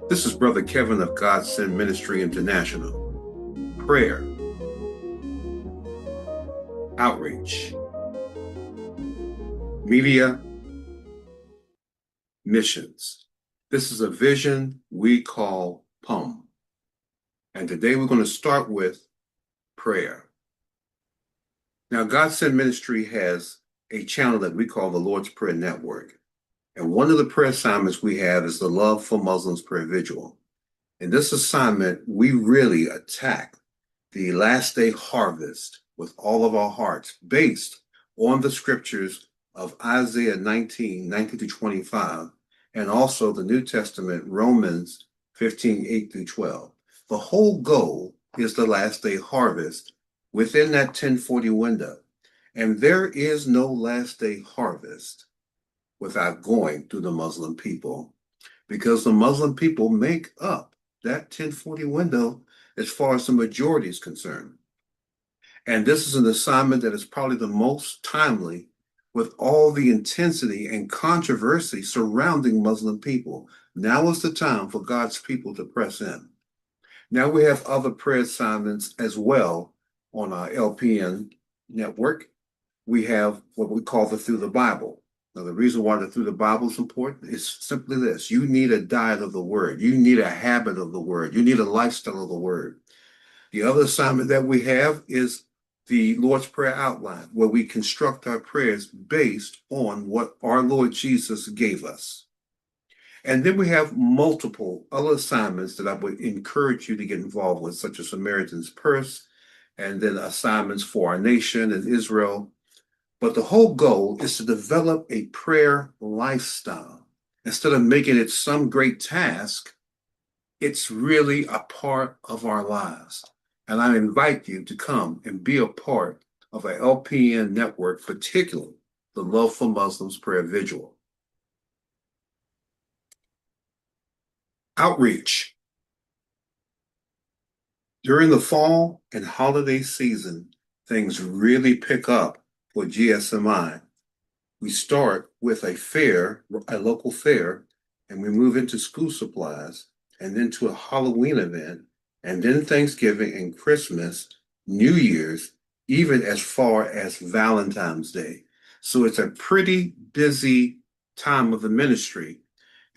This is Brother Kevin of God Send Ministry International. Prayer, outreach, media, missions. This is a vision we call PUM. And today we're going to start with prayer. Now, God Send Ministry has a channel that we call the Lord's Prayer Network. And one of the prayer assignments we have is the Love for Muslims Prayer Vigil. In this assignment, we really attack the last day harvest with all of our hearts, based on the scriptures of Isaiah 19:19-25, and also the New Testament, Romans 15:8-12. The whole goal is the last day harvest within that 1040 window. And there is no last day harvest without going through the Muslim people, because the Muslim people make up that 1040 window as far as the majority is concerned. And this is an assignment that is probably the most timely with all the intensity and controversy surrounding Muslim people. Now is the time for God's people to press in. Now we have other prayer assignments as well on our LPN network. We have what we call the Through the Bible. Now, the reason why the Through the Bible is important is simply this. You need a diet of the Word. You need a habit of the Word. You need a lifestyle of the Word. The other assignment that we have is the Lord's Prayer Outline, where we construct our prayers based on what our Lord Jesus gave us. And then we have multiple other assignments that I would encourage you to get involved with, such as Samaritan's Purse, and then assignments for our nation and Israel. But the whole goal is to develop a prayer lifestyle. Instead of making it some great task, it's really a part of our lives. And I invite you to come and be a part of our LPN network, particularly the Love for Muslims Prayer Vigil. Outreach. During the fall and holiday season, things really pick up for GSMI. We start with a fair, a local fair, and we move into school supplies, and then to a Halloween event, and then Thanksgiving and Christmas, New Year's, even as far as Valentine's Day. So it's a pretty busy time of the ministry.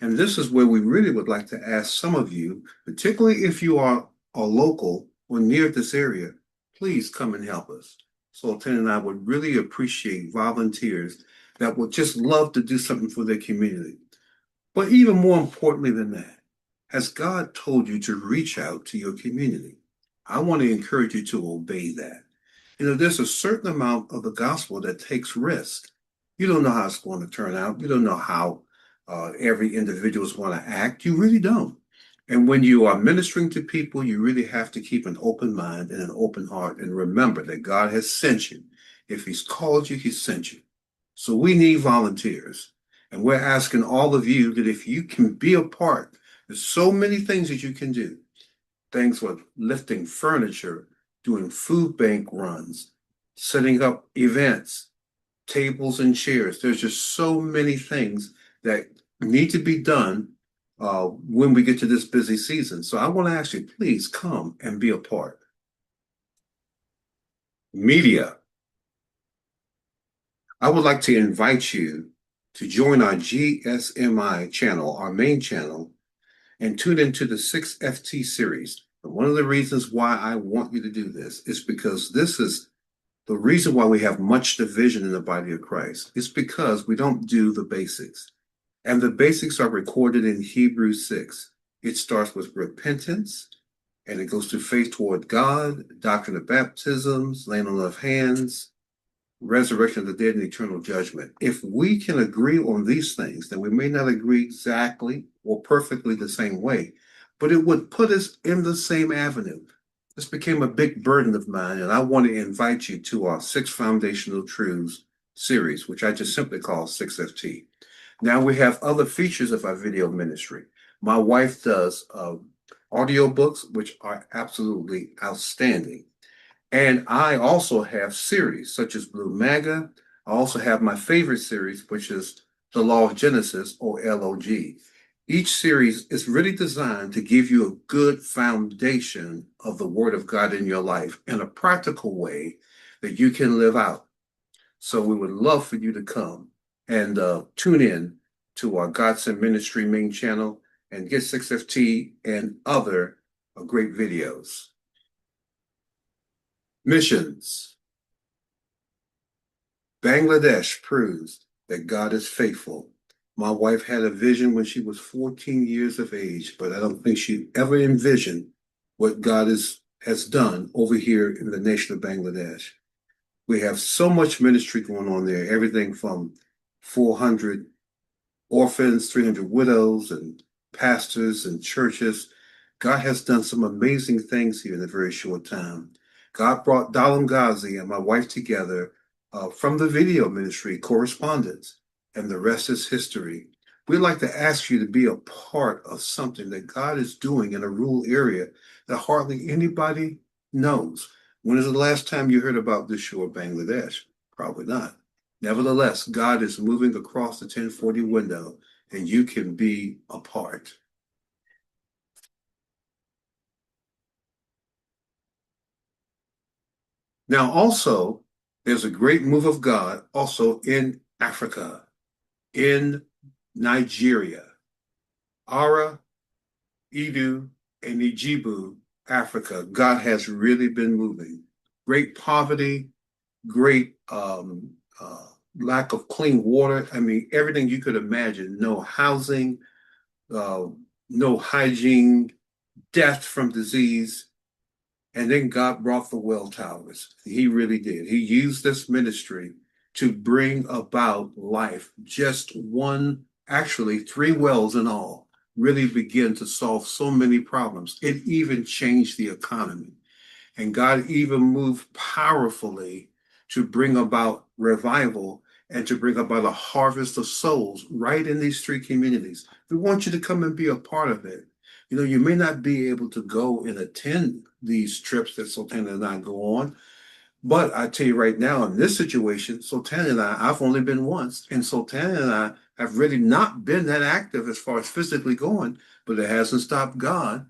And this is where we really would like to ask some of you, particularly if you are a local or near this area, please come and help us. Sultan and I would really appreciate volunteers that would just love to do something for their community. But even more importantly than that, has God told you to reach out to your community? I want to encourage you to obey that. You know, there's a certain amount of the gospel that takes risk. You don't know how it's going to turn out. You don't know how every individual is going to act. You really don't. And when you are ministering to people, you really have to keep an open mind and an open heart, and remember that God has sent you. If He's called you, He's sent you. So we need volunteers. And we're asking all of you that if you can be a part, there's so many things that you can do. Things like lifting furniture, doing food bank runs, setting up events, tables and chairs. There's just so many things that need to be done when we get to this busy season. So I want to ask you, please come and be a part. Media. I would like to invite you to join our GSMI channel, our main channel, and tune into the 6FT series. And one of the reasons why I want you to do this is because this is the reason why we have much division in the body of Christ. It's because we don't do the basics. And the basics are recorded in Hebrews 6. It starts with repentance, and it goes to faith toward God, doctrine of baptisms, laying on of hands, resurrection of the dead, and eternal judgment. If we can agree on these things, then we may not agree exactly or perfectly the same way, but it would put us in the same avenue. This became a big burden of mine, and I want to invite you to our 6 Foundational Truths series, which I just simply call 6FT. Now we have other features of our video ministry. My wife does audiobooks, which are absolutely outstanding. And I also have series such as Blue Maga. I also have my favorite series, which is The Law of Genesis, or LOG. Each series is really designed to give you a good foundation of the Word of God in your life in a practical way that you can live out. So we would love for you to come and tune in to our Godson Ministry main channel and get 6FT and other great videos. Missions. Bangladesh proves that God is faithful. My wife had a vision when she was 14 years of age, but I don't think she ever envisioned what God has done over here in the nation of Bangladesh. We have so much ministry going on there, everything from 400 orphans, 300 widows, and pastors and churches. God has done some amazing things here in a very short time. God brought Dalam Ghazi and my wife together from the video ministry, correspondence, and the rest is history. We'd like to ask you to be a part of something that God is doing in a rural area that hardly anybody knows. When is the last time you heard about this shore of Bangladesh? Probably not. Nevertheless, God is moving across the 1040 window, and you can be a part. Now, also, there's a great move of God also in Africa, in Nigeria, Ara, Edu, and Ijibu, Africa. God has really been moving. Great poverty, great lack of clean water. I mean, everything you could imagine. No housing, uh, no hygiene, death from disease. And then God brought the well towers. He really did. He used this ministry to bring about life. Just one, actually, three wells in all, really begin to solve so many problems. It even changed the economy. And God even moved powerfully to bring about revival and to bring about a harvest of souls right in these three communities. We want you to come and be a part of it. You know, you may not be able to go and attend these trips that Sultana and I go on, but I tell you right now, in this situation, Sultana and I've only been once, and Sultana and I have really not been that active as far as physically going, but it hasn't stopped God.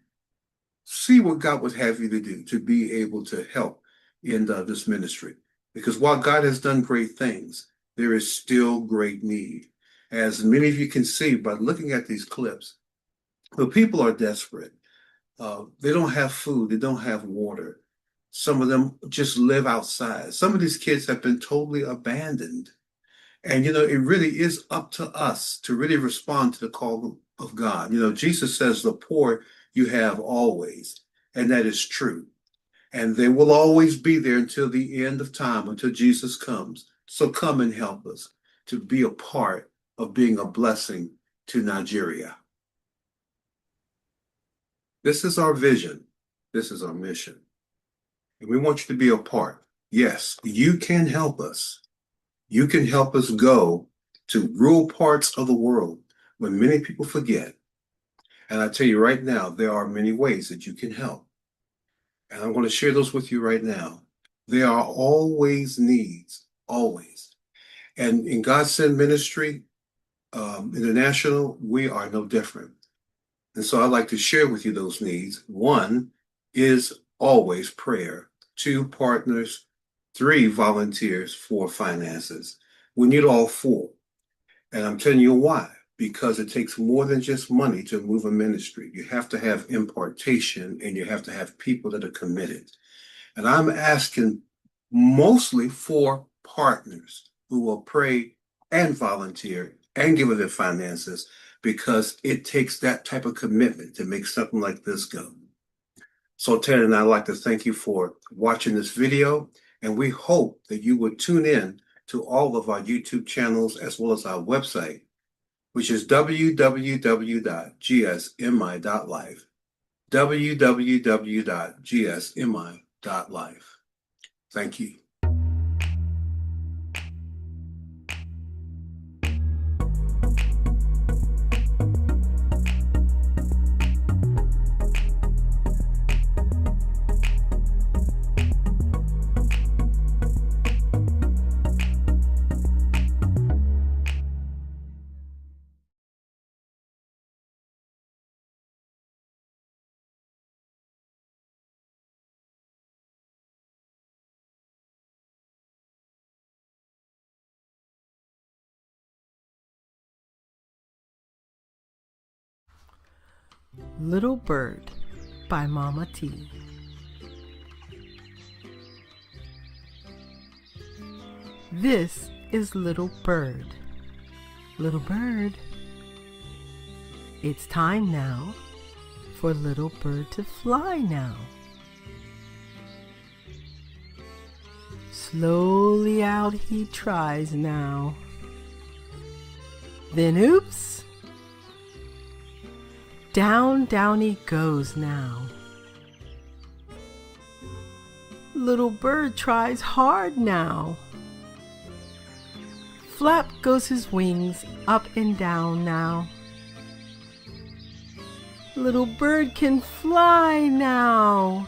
See what God would have you to do to be able to help in this ministry. Because while God has done great things, there is still great need. As many of you can see by looking at these clips, the people are desperate. They don't have food, they don't have water. Some of them just live outside. Some of these kids have been totally abandoned. And, you know, it really is up to us to really respond to the call of God. You know, Jesus says, the poor you have always, and that is true. And they will always be there until the end of time, until Jesus comes. So come and help us to be a part of being a blessing to Nigeria. This is our vision. This is our mission. And we want you to be a part. Yes, you can help us. You can help us go to rural parts of the world when many people forget. And I tell you right now, there are many ways that you can help. And I'm going to share those with you right now. There are always needs, always. And in God Send Ministry International, we are no different. And so I'd like to share with you those needs. One is always prayer. Two, partners. Three, volunteers. Four, finances. We need all four. And I'm telling you why. Because it takes more than just money to move a ministry. You have to have impartation and you have to have people that are committed. And I'm asking mostly for partners who will pray and volunteer and give of their finances because it takes that type of commitment to make something like this go. So Ted and I'd like to thank you for watching this video, and we hope that you would tune in to all of our YouTube channels as well as our website, which is www.gsmi.life, www.gsmi.life. Thank you. Little Bird by MamaT. This is Little Bird. Little Bird, it's time now for Little Bird to fly now. Slowly out he tries now. Then oops! Down, down he goes now. Little Bird tries hard now. Flap goes his wings up and down now. Little Bird can fly now.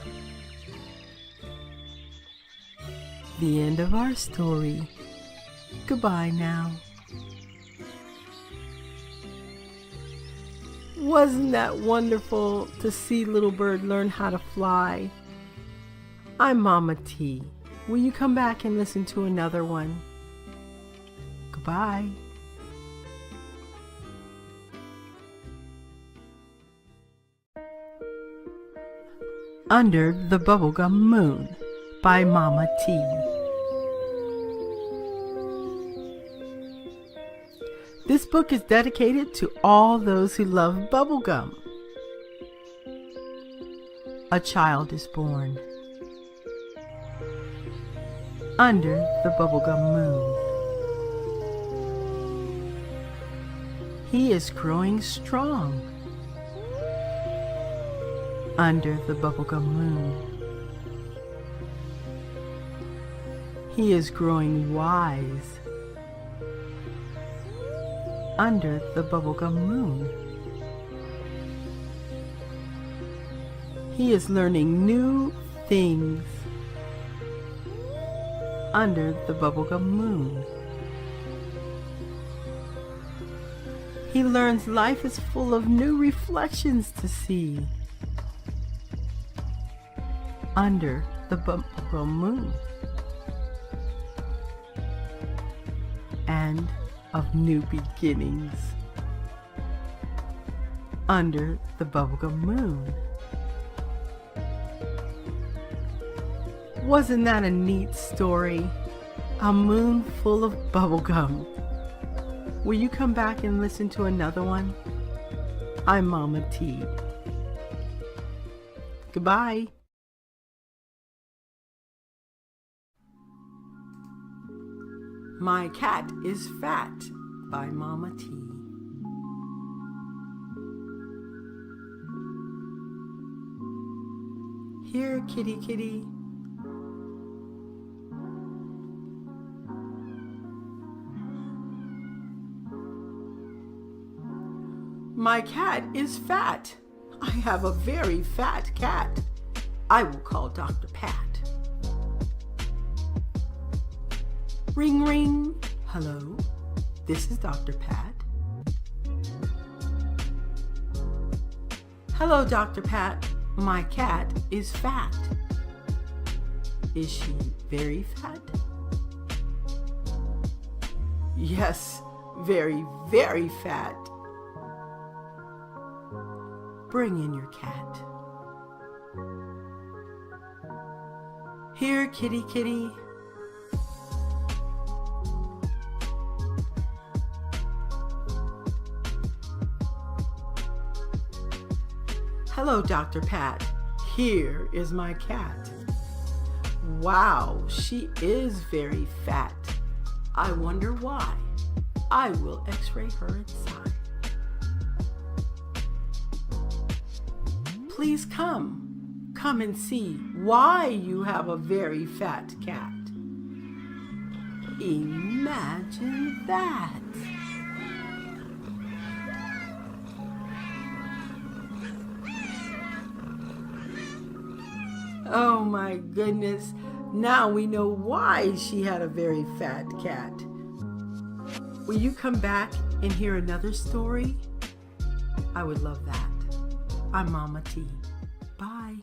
The end of our story. Goodbye now. Wasn't that wonderful to see Little Bird learn how to fly? I'm MamaT. Will you come back and listen to another one? Goodbye. Under the Bubblegum Moon by MamaT. This book is dedicated to all those who love bubblegum. A child is born under the bubblegum moon. He is growing strong under the bubblegum moon. He is growing wise under the bubblegum moon. He is learning new things under the bubblegum moon. He learns life is full of new reflections to see under the bubblegum moon, and of new beginnings under the bubblegum moon. Wasn't that a neat story? A moon full of bubblegum. Will you come back and listen to another one? I'm MamaT. Goodbye. My Cat is Fat by MamaT. Here, kitty, kitty. My cat is fat. I have a very fat cat. I will call Dr. Pat. Ring, ring. Hello, this is Dr. Pat. Hello, Dr. Pat. My cat is fat. Is she very fat? Yes, very, very fat. Bring in your cat. Here, kitty, kitty. Hello, Dr. Pat. Here is my cat. Wow, she is very fat. I wonder why. I will x-ray her inside. Please come. Come and see why you have a very fat cat. Imagine that. Oh my goodness, now we know why she had a very fat cat. Will you come back and hear another story? I would love that. I'm MamaT. Bye.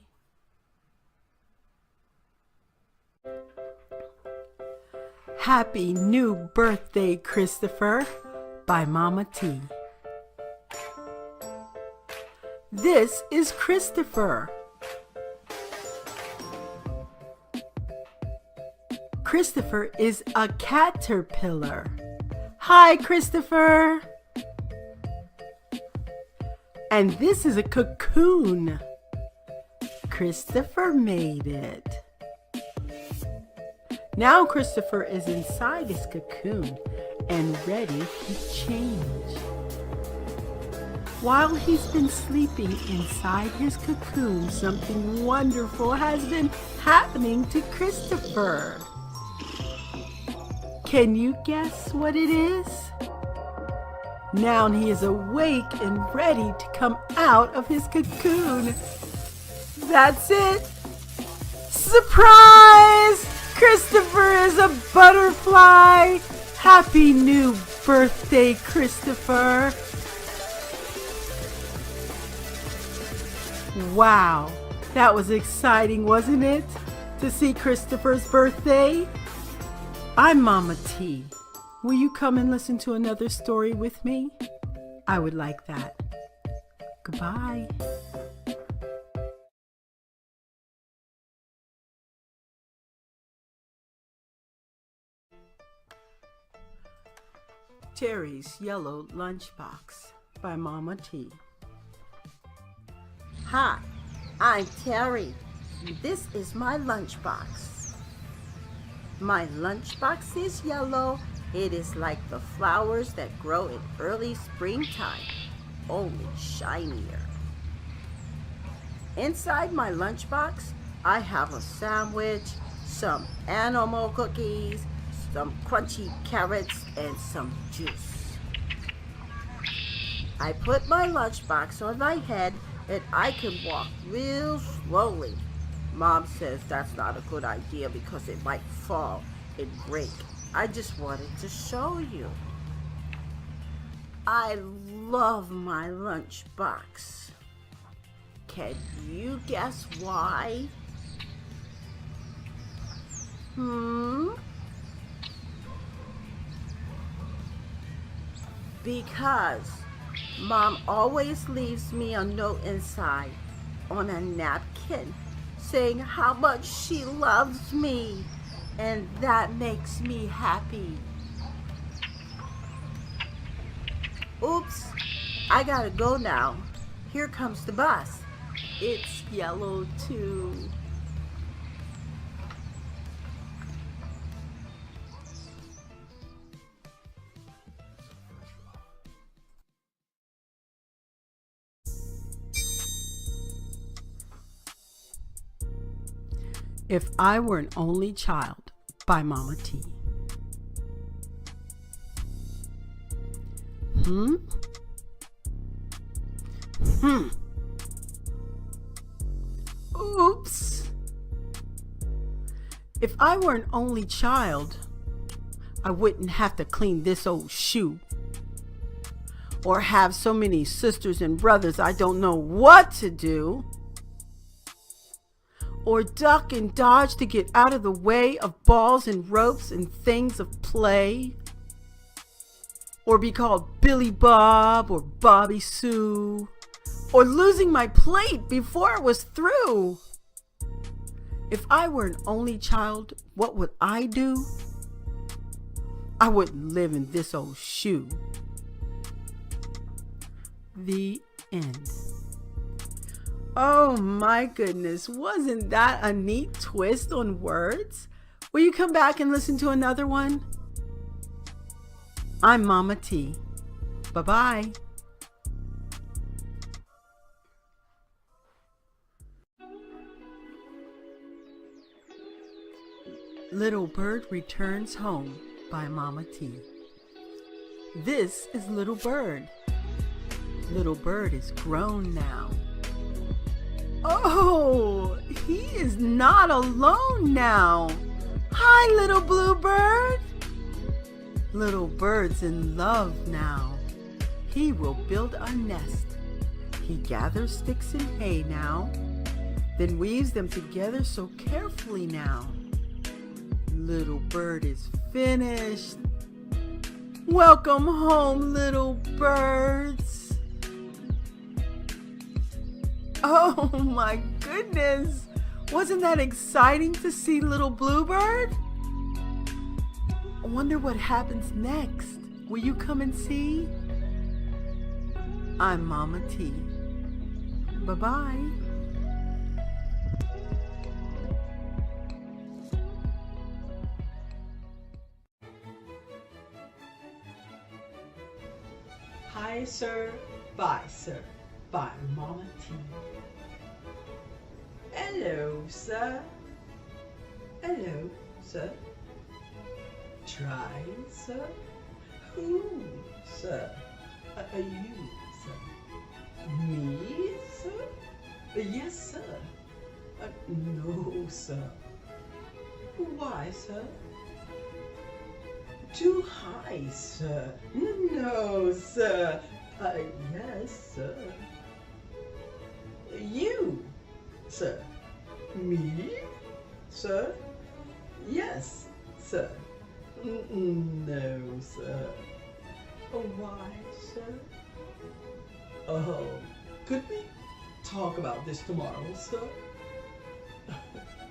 Happy new birthday, Christopher, by MamaT. This is Christopher. Christopher is a caterpillar. Hi, Christopher. And this is a cocoon. Christopher made it. Now Christopher is inside his cocoon and ready to change. While he's been sleeping inside his cocoon, something wonderful has been happening to Christopher. Can you guess what it is? Now he is awake and ready to come out of his cocoon. That's it! Surprise! Christopher is a butterfly! Happy new birthday, Christopher! Wow, that was exciting, wasn't it? To see Christopher's birthday? I'm Mama T. Will you come and listen to another story with me? I would like that. Goodbye. Terry's Yellow Lunchbox by Mama T. Hi, I'm Terry. This is my lunchbox. My lunchbox is yellow. It is like the flowers that grow in early springtime, only shinier. Inside my lunchbox, I have a sandwich, some animal cookies, some crunchy carrots, and some juice. I put my lunchbox on my head and I can walk real slowly. Mom says that's not a good idea because it might fall and break. I just wanted to show you. I love my lunchbox. Can you guess why? Because Mom always leaves me a note inside on a napkin saying how much she loves me, and that makes me happy. Oops, I gotta go now. Here comes the bus. It's yellow too. If I Were an Only Child by Mama T. Oops. If I were an only child, I wouldn't have to clean this old shoe. Or have so many sisters and brothers I don't know what to do. Or duck and dodge to get out of the way of balls and ropes and things of play. Or be called Billy Bob or Bobby Sue. Or losing my plate before it was through. If I were an only child, what would I do? I wouldn't live in this old shoe. The end. Oh my goodness, wasn't that a neat twist on words? Will you come back and listen to another one? I'm Mama T. Bye-bye. Little Bird Returns Home by Mama T. This is Little Bird. Little Bird is grown now. Oh, he is not alone now. Hi, little blue bird. Little bird's in love now. He will build a nest. He gathers sticks and hay now, then weaves them together so carefully now. Little bird is finished. Welcome home, little birds. Oh my goodness! Wasn't that exciting to see little Bluebird? I wonder what happens next. Will you come and see? I'm Mama T. Bye-bye. Hi, sir. Bye, sir. By Mama T. Hello, sir. Hello, sir. Try, sir. Who, sir? Are you, sir? Me, sir? Yes, sir. No, sir. Why, sir? Too high, sir. No, sir. Yes, sir. You, sir. Me, sir. Yes, sir. No, sir. Why, sir? Oh, could we talk about this tomorrow, sir?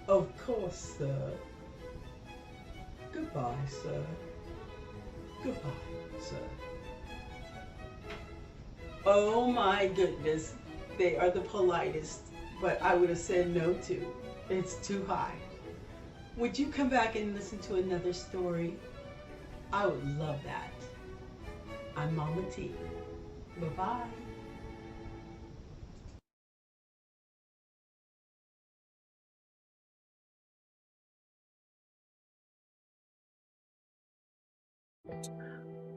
Of course, sir. Goodbye, sir. Goodbye, sir. Oh my goodness, they are the politest, but I would have said no to. It's too high. Would you come back and listen to another story? I would love that. I'm Mama T. Bye-bye.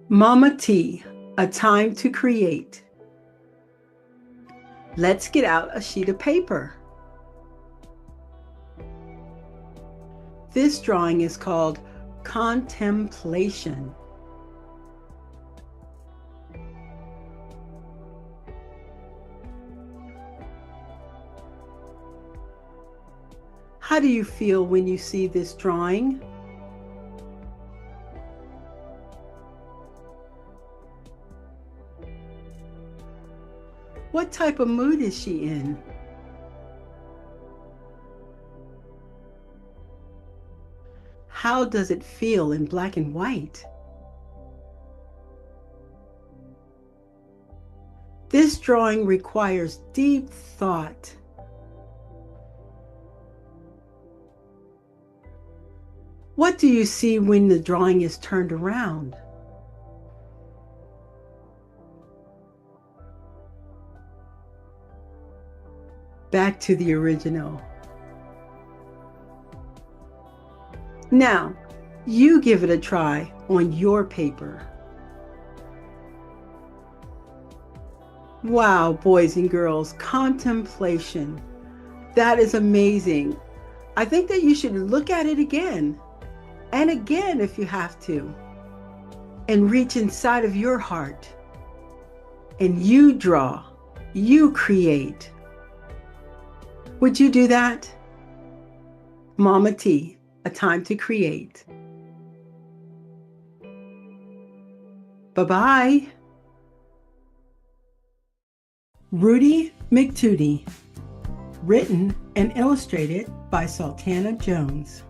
Mama T, a time to create. Let's get out a sheet of paper. This drawing is called Contemplation. How do you feel when you see this drawing? What type of mood is she in? How does it feel in black and white? This drawing requires deep thought. What do you see when the drawing is turned around? Back to the original. Now, you give it a try on your paper. Wow, boys and girls, contemplation. That is amazing. I think that you should look at it again and again if you have to, and reach inside of your heart. And you draw, you create. Would you do that? Mama T, a time to create. Bye-bye. Rudy McTootie, written and illustrated by Sultana Jones.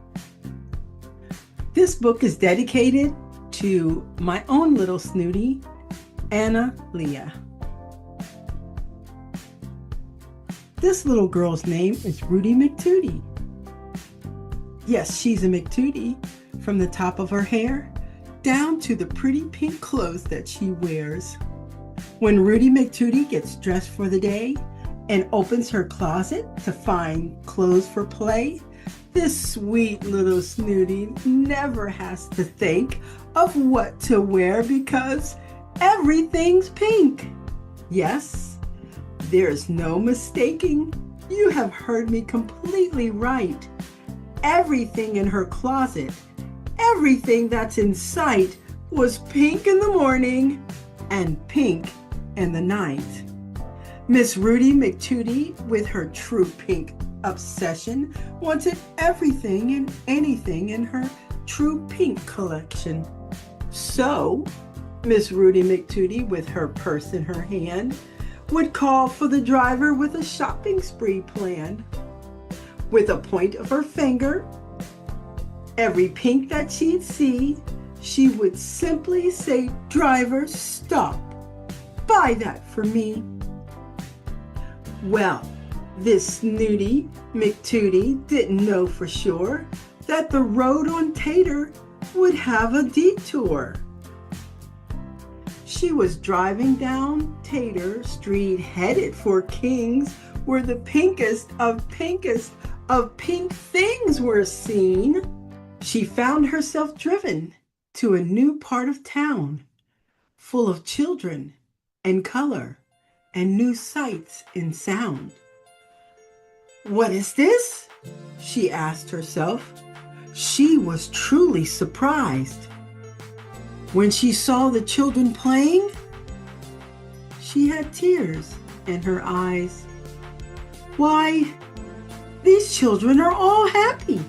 This book is dedicated to my own little snooty, Anna Leah. This little girl's name is Rudy McTootie. Yes, she's a McTootie from the top of her hair down to the pretty pink clothes that she wears. When Rudy McTootie gets dressed for the day and opens her closet to find clothes for play, this sweet little snooty never has to think of what to wear because everything's pink. Yes, there's no mistaking. You have heard me completely right. Everything in her closet, everything that's in sight was pink in the morning and pink in the night. Miss Rudy McTootie, with her true pink obsession, wanted everything and anything in her true pink collection. So, Miss Rudy McTootie, with her purse in her hand, would call for the driver with a shopping spree planned. With a point of her finger, every pink that she'd see, she would simply say, "Driver, stop. Buy that for me." Well, this snooty McTootie didn't know for sure that the road on Tater would have a detour. She was driving down Tater Street headed for King's, where the pinkest of pink things were seen. She found herself driven to a new part of town, full of children and color and new sights and sound. "What is this?" she asked herself. She was truly surprised. When she saw the children playing, she had tears in her eyes. Why, these children are all happy.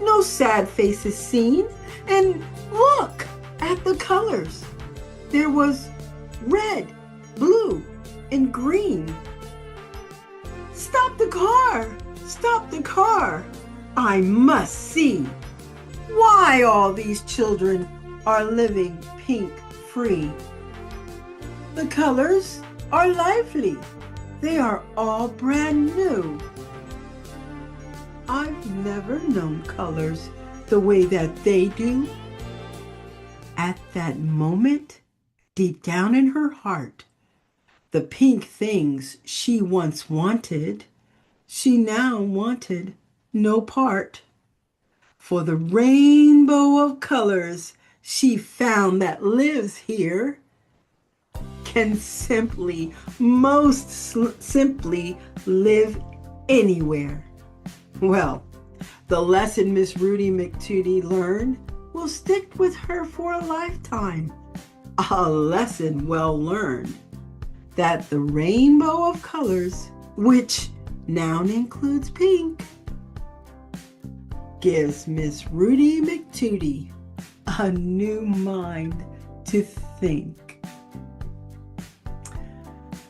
No sad faces seen. And look at the colors. There was red, blue, and green. "Stop the car! Stop the car! I must see why all these children are living pink free. The colors are lively. They are all brand new. I've never known colors the way that they do." At that moment, deep down in her heart, the pink things she once wanted, she now wanted no part. For the rainbow of colors she found that lives here can most simply live anywhere. Well, the lesson Miss Rudy McTootie learned will stick with her for a lifetime. A lesson well learned, that the rainbow of colors, which now includes pink, gives Miss Rudy McTootie a new mind to think.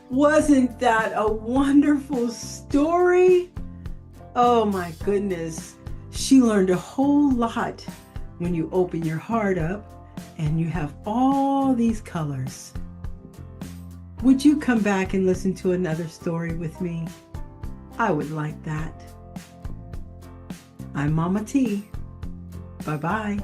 Wasn't that a wonderful story? Oh my goodness. She learned a whole lot when you open your heart up and you have all these colors. Would you come back and listen to another story with me? I would like that. I'm Mama T. Bye-bye.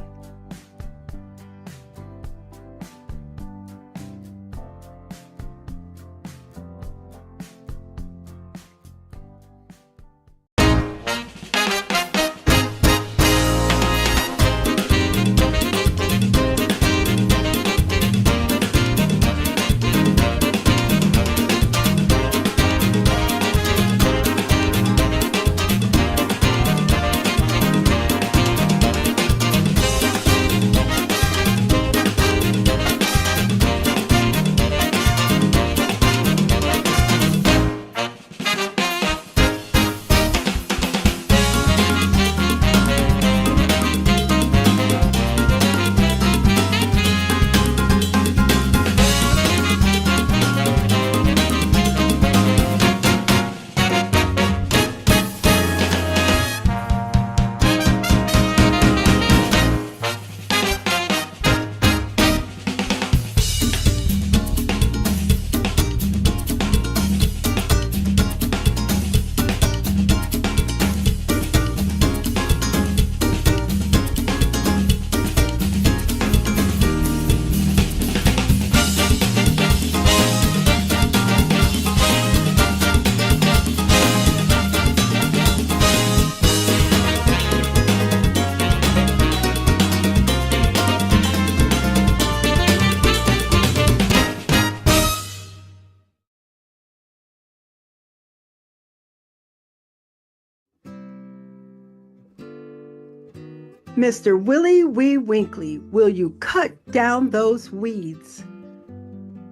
Mr. Willie Wee Winkley, will you cut down those weeds?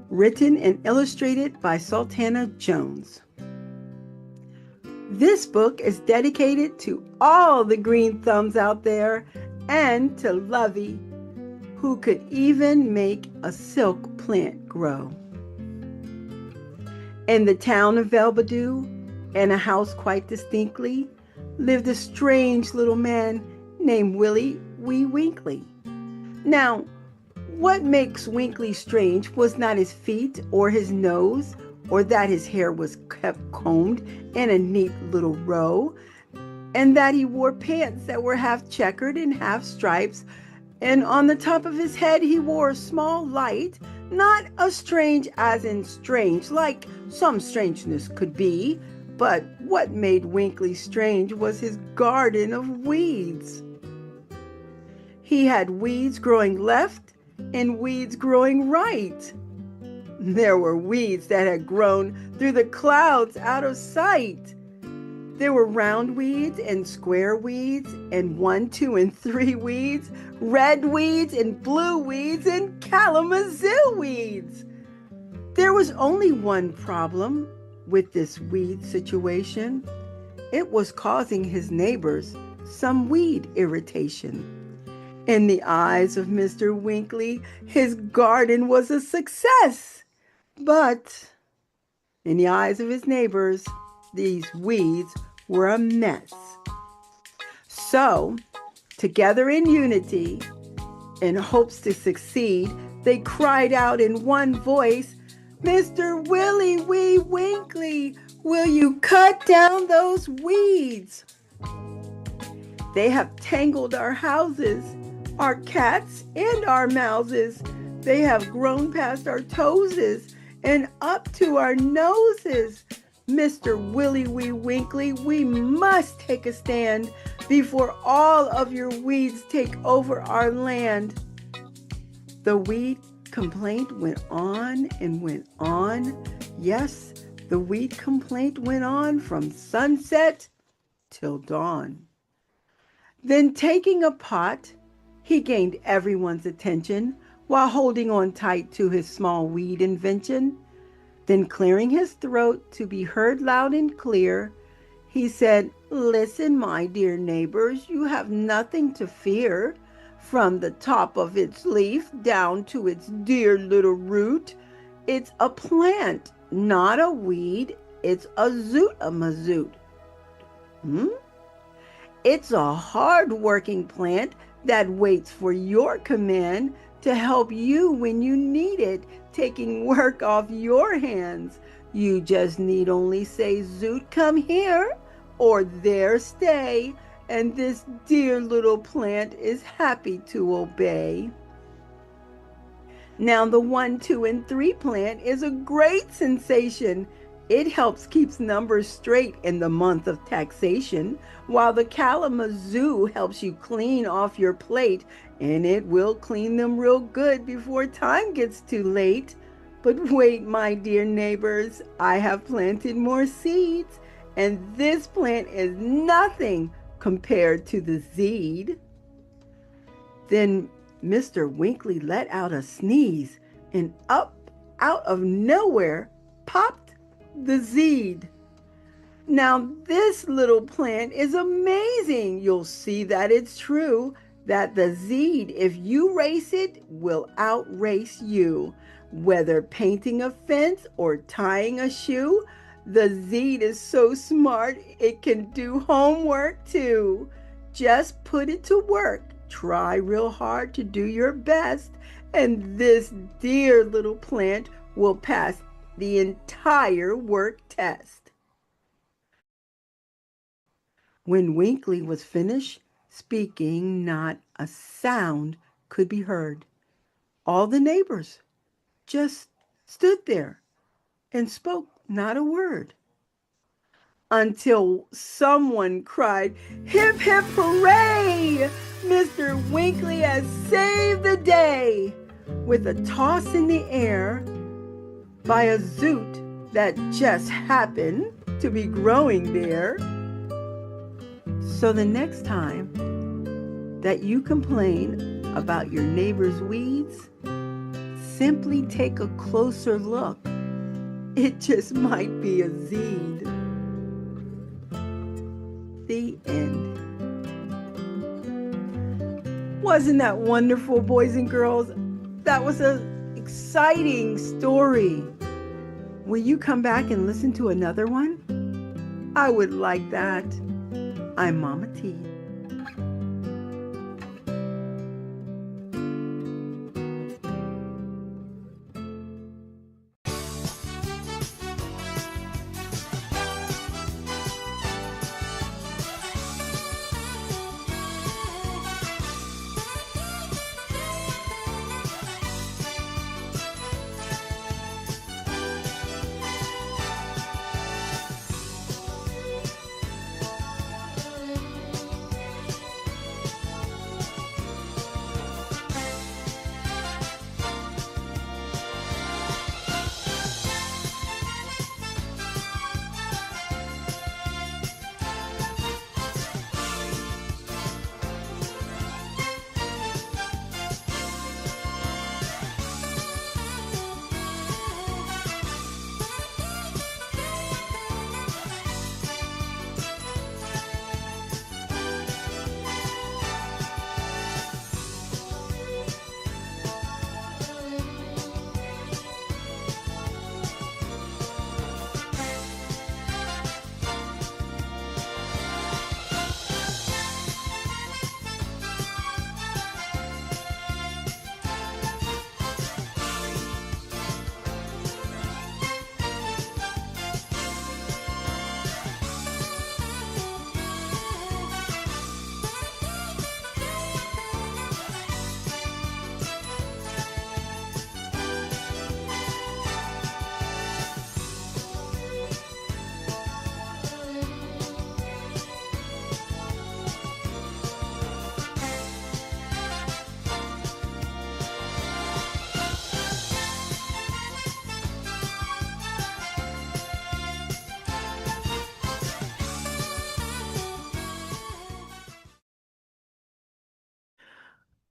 Written and illustrated by Sultana Jones. This book is dedicated to all the green thumbs out there and to Lovey, who could even make a silk plant grow. In the town of Velbadoo, in a house quite distinctly, lived a strange little man named Willie Wee Winkley. Now, what makes Winkley strange was not his feet or his nose, or that his hair was kept combed in a neat little row, and that he wore pants that were half checkered and half stripes, and on the top of his head he wore a small light, not a strange as in strange, like some strangeness could be, but what made Winkley strange was his garden of weeds. He had weeds growing left and weeds growing right. There were weeds that had grown through the clouds out of sight. There were round weeds and square weeds and 1, 2, and 3 weeds, red weeds and blue weeds and Kalamazoo weeds. There was only one problem with this weed situation. It was causing his neighbors some weed irritation. In the eyes of Mr. Winkley, his garden was a success. But in the eyes of his neighbors, these weeds were a mess. So, together in unity, in hopes to succeed, they cried out in one voice, "Mr. Willie Wee Winkley, will you cut down those weeds? They have tangled our houses, our cats, and our mouses. They have grown past our toeses and up to our noses. Mr. Willie Wee Winkley, we must take a stand before all of your weeds take over our land." The weed complaint went on and went on. Yes, the weed complaint went on from sunset till dawn. Then taking a pot, he gained everyone's attention while holding on tight to his small weed invention. Then clearing his throat to be heard loud and clear, he said, "Listen, my dear neighbors, you have nothing to fear. From the top of its leaf down to its dear little root, it's a plant, not a weed. It's a zoot-a-mazoot. It's a hard-working plant that waits for your command to help you when you need it, taking work off your hands. You just need only say, 'Zoot, come here,' or 'There, stay,' and this dear little plant is happy to obey." Now the 1, 2, and 3 plant is a great sensation. It helps keeps numbers straight in the month of taxation, while the Kalamazoo helps you clean off your plate, and it will clean them real good before time gets too late. But wait, my dear neighbors, I have planted more seeds, and this plant is nothing compared to the Zeed. Then Mr. Winkley let out a sneeze, and up out of nowhere popped the Zeed. Now this little plant is amazing. You'll see that it's true, that the Zeed, if you race it, will outrace you. Whether painting a fence or tying a shoe, the Zeed is so smart it can do homework too. Just put it to work. Try real hard to do your best, and this dear little plant will pass the entire work test. When Winkley was finished speaking, not a sound could be heard. All the neighbors just stood there and spoke not a word, until someone cried, "Hip, hip, hooray! Mr. Winkley has saved the day!" with a toss in the air by a zoot that just happened to be growing there. So the next time that you complain about your neighbor's weeds, simply take a closer look. It just might be a Zeed. The end. Wasn't that wonderful, boys and girls? That was an exciting story. Will you come back and listen to another one? I would like that. I'm Mama T.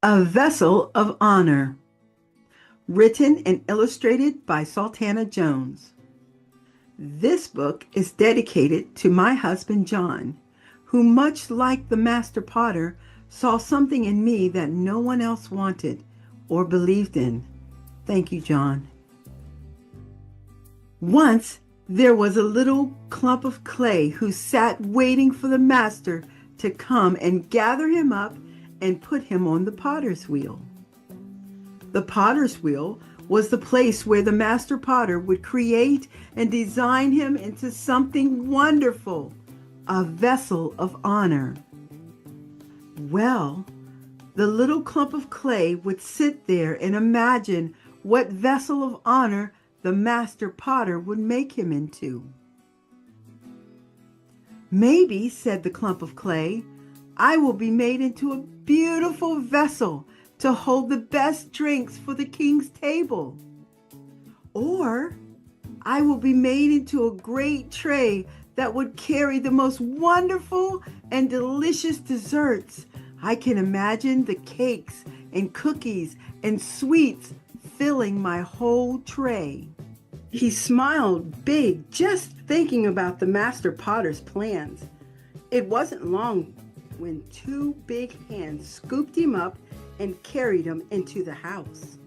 A Vessel of Honor, written and illustrated by Sultana Jones. This book is dedicated to my husband John, who, much like the master potter, saw something in me that no one else wanted or believed in. Thank you, John. Once there was a little clump of clay who sat waiting for the master to come and gather him up and put him on the potter's wheel. The potter's wheel was the place where the master potter would create and design him into something wonderful, a vessel of honor. Well, the little clump of clay would sit there and imagine what vessel of honor the master potter would make him into. Maybe, said the clump of clay, I will be made into a beautiful vessel to hold the best drinks for the king's table. Or I will be made into a great tray that would carry the most wonderful and delicious desserts. I can imagine the cakes and cookies and sweets filling my whole tray. He smiled big just thinking about the master potter's plans. It wasn't long when two big hands scooped him up and carried him into the house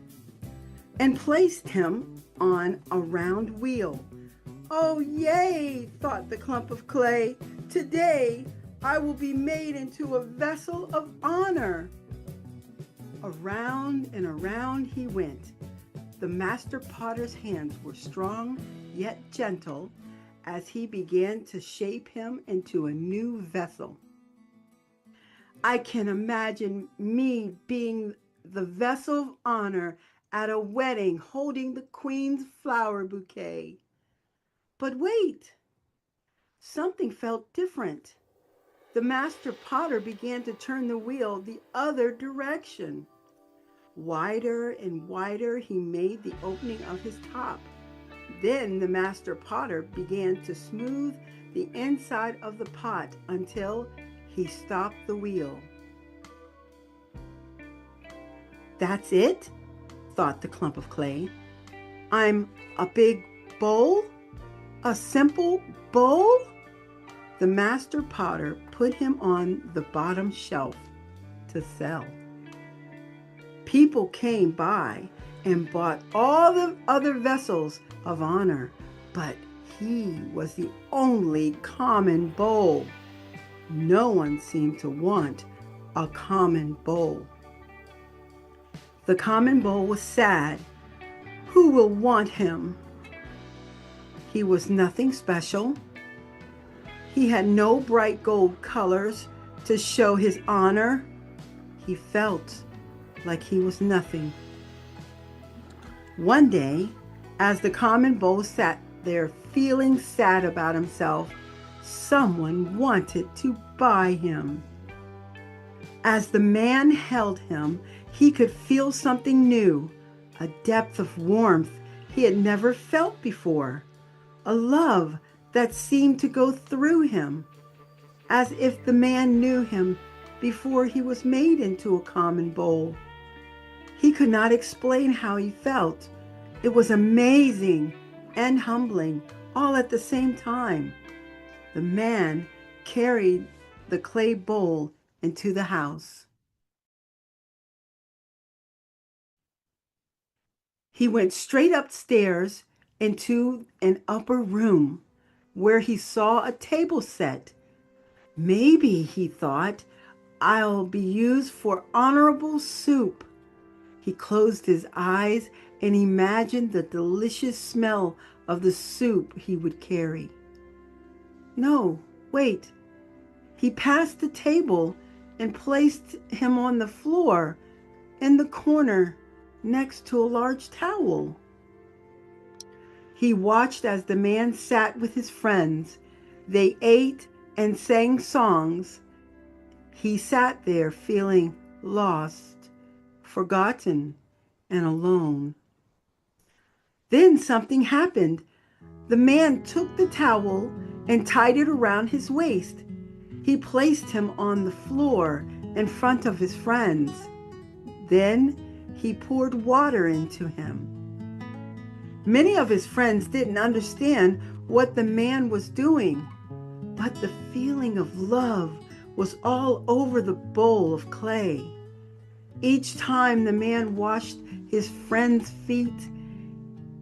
and placed him on a round wheel. Oh, yay, thought the clump of clay. Today I will be made into a vessel of honor. Around and around he went. The master potter's hands were strong yet gentle as he began to shape him into a new vessel. I can imagine me being the vessel of honor at a wedding holding the queen's flower bouquet. But wait, something felt different. The master potter began to turn the wheel the other direction. Wider and wider he made the opening of his top. Then the master potter began to smooth the inside of the pot until he stopped the wheel. That's it, thought the clump of clay. I'm a big bowl? A simple bowl? The master potter put him on the bottom shelf to sell. People came by and bought all the other vessels of honor, But he was the only common bowl. No one seemed to want a common bowl. The common bowl was sad. Who will want him? He was nothing special. He had no bright gold colors to show his honor. He felt like he was nothing. One day, as the common bowl sat there feeling sad about himself, someone wanted to buy him. As the man held him, he could feel something new, a depth of warmth he had never felt before, a love that seemed to go through him, as if the man knew him before he was made into a common bowl. He could not explain how he felt. It was amazing and humbling all at the same time. The man carried the clay bowl into the house. He went straight upstairs into an upper room where he saw a table set. Maybe, he thought, I'll be used for honorable soup. He closed his eyes and imagined the delicious smell of the soup he would carry. No, wait. He passed the table and placed him on the floor in the corner next to a large towel. He watched as the man sat with his friends. They ate and sang songs. He sat there feeling lost, forgotten, and alone. Then something happened. The man took the towel and tied it around his waist. He placed him on the floor in front of his friends. Then he poured water into him. Many of his friends didn't understand what the man was doing, but the feeling of love was all over the bowl of clay. Each time the man washed his friend's feet,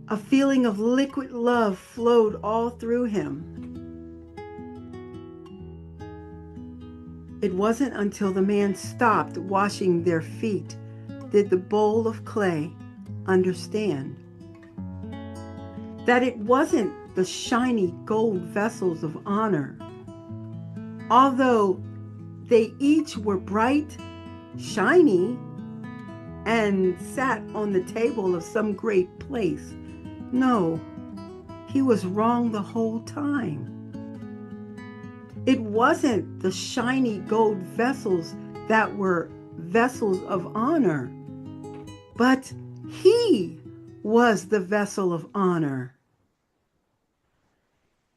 a feeling of liquid love flowed all through him. It wasn't until the man stopped washing their feet did the bowl of clay understand that it wasn't the shiny gold vessels of honor. Although they each were bright, shiny, and sat on the table of some great place, no, he was wrong the whole time. It wasn't the shiny gold vessels that were vessels of honor, but he was the vessel of honor.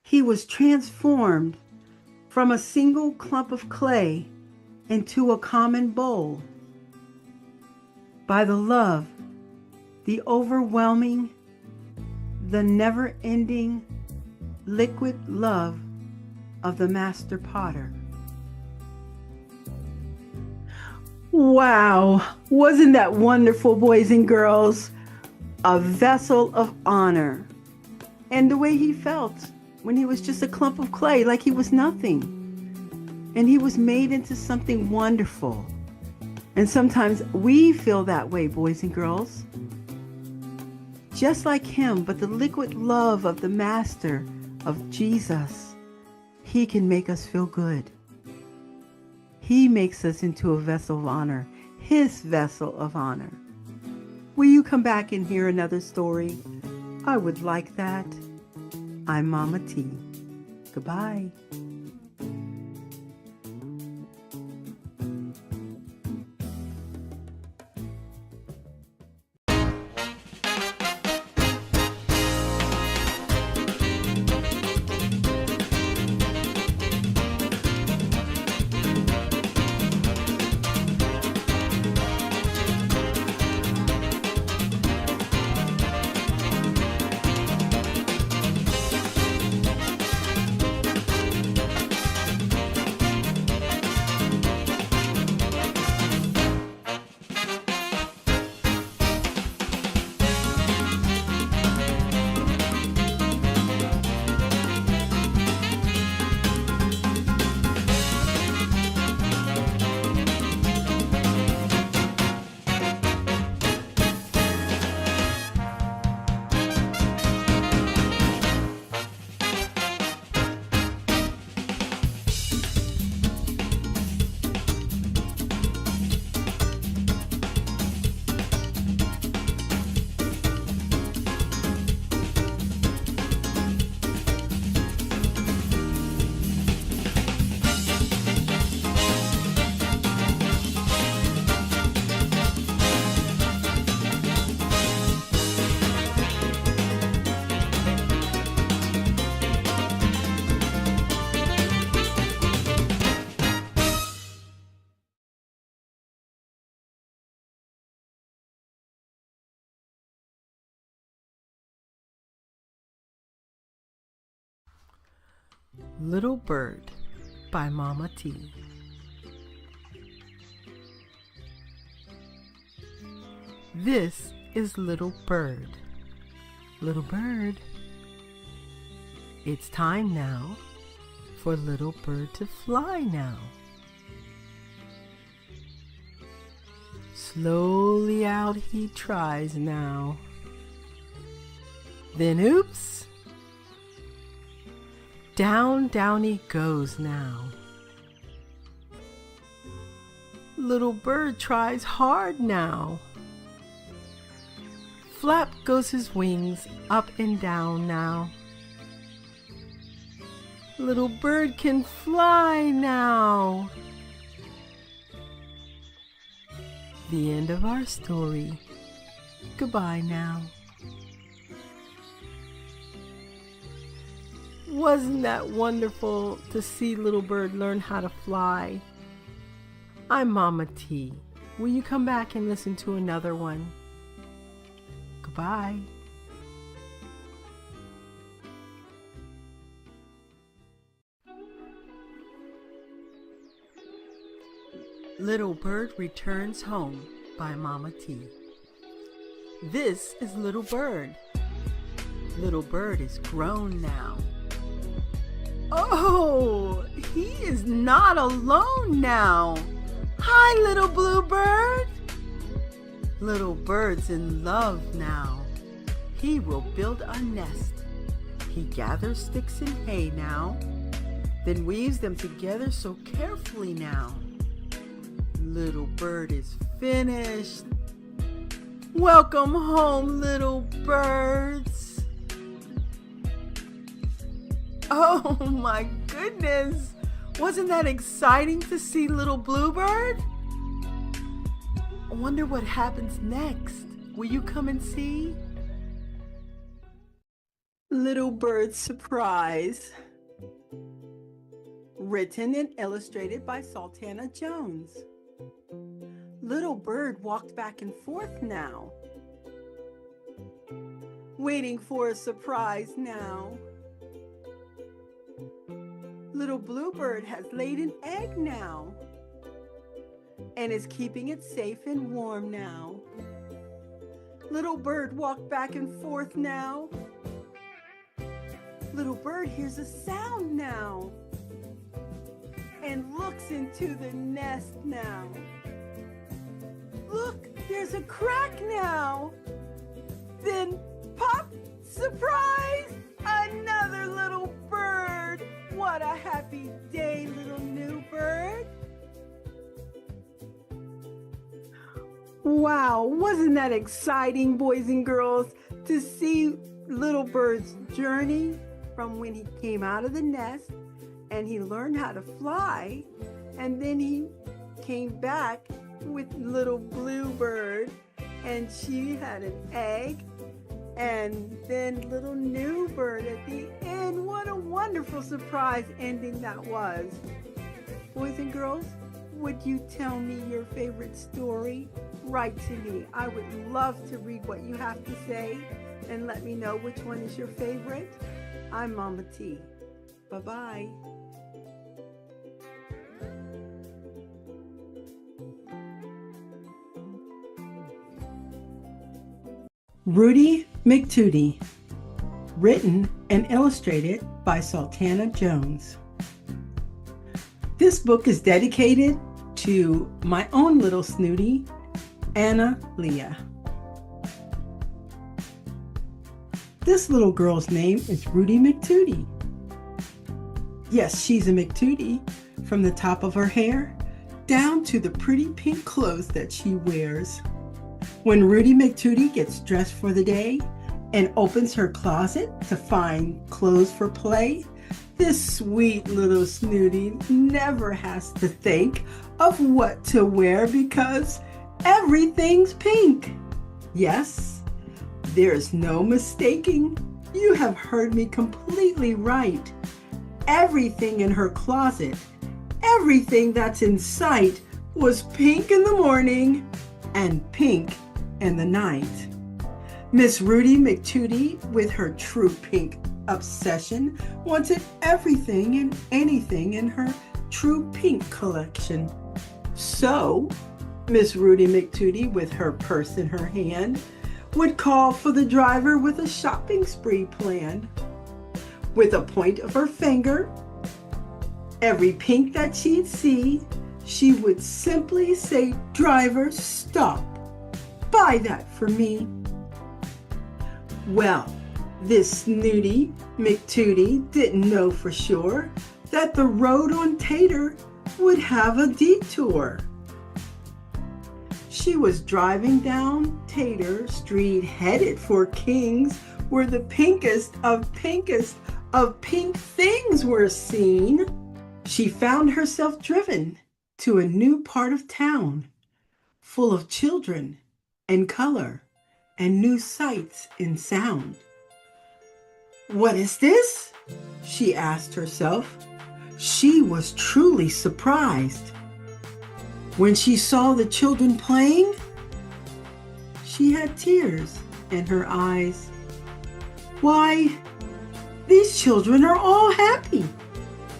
He was transformed from a single clump of clay into a common bowl by the love, the overwhelming, the never-ending liquid love of the master potter. Wow, wasn't that wonderful, boys and girls? A vessel of honor. And the way he felt when he was just a clump of clay, like he was nothing. And he was made into something wonderful. And sometimes we feel that way, boys and girls. Just like him, but the liquid love of the Master, of Jesus, he can make us feel good. He makes us into a vessel of honor, his vessel of honor. Will you come back and hear another story? I would like that. I'm Mama T. Goodbye. Little Bird by MamaT. This is Little Bird. Little Bird, it's time now for Little Bird to fly now. Slowly out he tries now. Then oops! Down, down he goes now. Little Bird tries hard now. Flap goes his wings up and down now. Little Bird can fly now. The end of our story. Goodbye now. Wasn't that wonderful to see Little Bird learn how to fly? I'm MamaT. Will you come back and listen to another one? Goodbye. Little Bird Returns Home by MamaT. This is Little Bird. Little Bird is grown now. Oh, he is not alone now. Hi, little blue bird. Little Bird's in love now. He will build a nest. He gathers sticks and hay now, then weaves them together so carefully now. Little Bird is finished. Welcome home, little birds. Oh my goodness! Wasn't that exciting to see little Bluebird? I wonder what happens next. Will you come and see? Little Bird's Surprise. Written and illustrated by Sultana Jones. Little Bird walked back and forth now, waiting for a surprise now. Little Bluebird has laid an egg now and is keeping it safe and warm now. Little Bird walked back and forth now. Little Bird hears a sound now and looks into the nest now. Look, there's a crack now. Then pop, surprise, another little bird. What a happy day, little new bird. Wow, wasn't that exciting, boys and girls, to see Little Bird's journey from when he came out of the nest and he learned how to fly, and then he came back with little Bluebird and she had an egg, and then little new bird at the end. What a wonderful surprise ending that was. Boys and girls, would you tell me your favorite story? Write to me. I would love to read what you have to say and let me know which one is your favorite. I'm MamaT. Bye-bye. Rudy McTootie. Written and illustrated by Sultana Jones. This book is dedicated to my own little snooty, Anna Leah. This little girl's name is Rudy McTootie. Yes, she's a McTootie from the top of her hair down to the pretty pink clothes that she wears. When Rudy McTootie gets dressed for the day and opens her closet to find clothes for play, this sweet little snooty never has to think of what to wear because everything's pink. Yes, there's no mistaking. You have heard me completely right. Everything in her closet, everything that's in sight was pink in the morning and pink in the night. Miss Rudy McTootie, with her true pink obsession wanted everything and anything in her true pink collection. So, Miss Rudy McTootie, with her purse in her hand, would call for the driver with a shopping spree planned. With a point of her finger, every pink that she'd see, she would simply say, "Driver, stop. Buy that for me." Well, this snooty McTootie didn't know for sure that the road on Tater would have a detour. She was driving down Tater Street headed for King's, where the pinkest of pink things were seen. She found herself driven to a new part of town, full of children and color and new sights and sound. "What is this?" she asked herself. She was truly surprised. When she saw the children playing, she had tears in her eyes. Why, these children are all happy.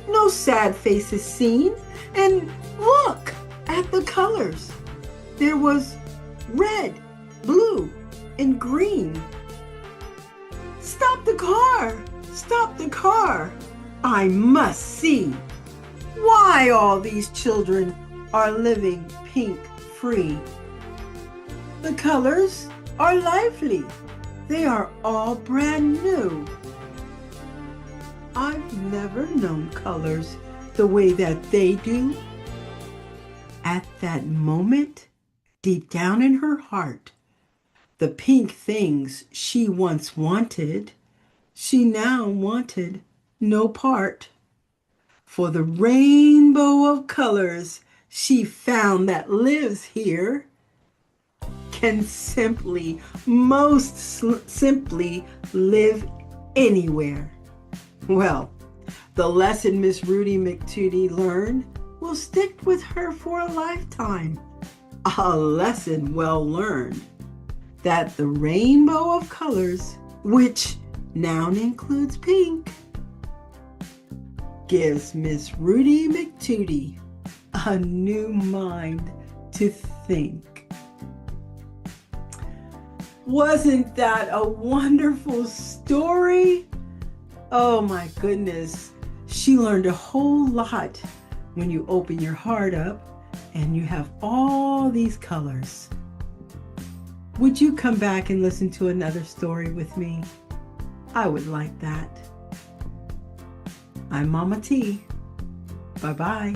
No sad faces seen. And look at the colors. There was red, blue, and green. "Stop the car! Stop the car! I must see why all these children are living pink free. The colors are lively. They are all brand new. I've never known colors the way that they do." At that moment, deep down in her heart, the pink things she once wanted, she now wanted no part. For the rainbow of colors she found that lives here can simply, most simply live anywhere. Well, the lesson Miss Rudy McTootie learned will stick with her for a lifetime. A lesson well learned, that the rainbow of colors, which now includes pink, gives Miss Rudy McTootie a new mind to think. Wasn't that a wonderful story? Oh my goodness. She learned a whole lot when you open your heart up and you have all these colors. Would you come back and listen to another story with me? I would like that. I'm Mama T. Bye-bye.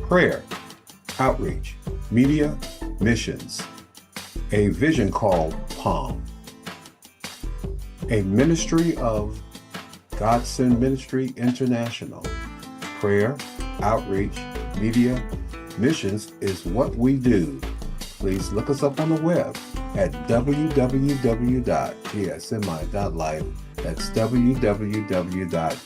Prayer, outreach, media, missions. A vision called POM. A ministry of God Send Ministry International. Prayer, outreach, media, missions is what we do. Please look us up on the web at www.gsmi.life. That's www.gsmi.life.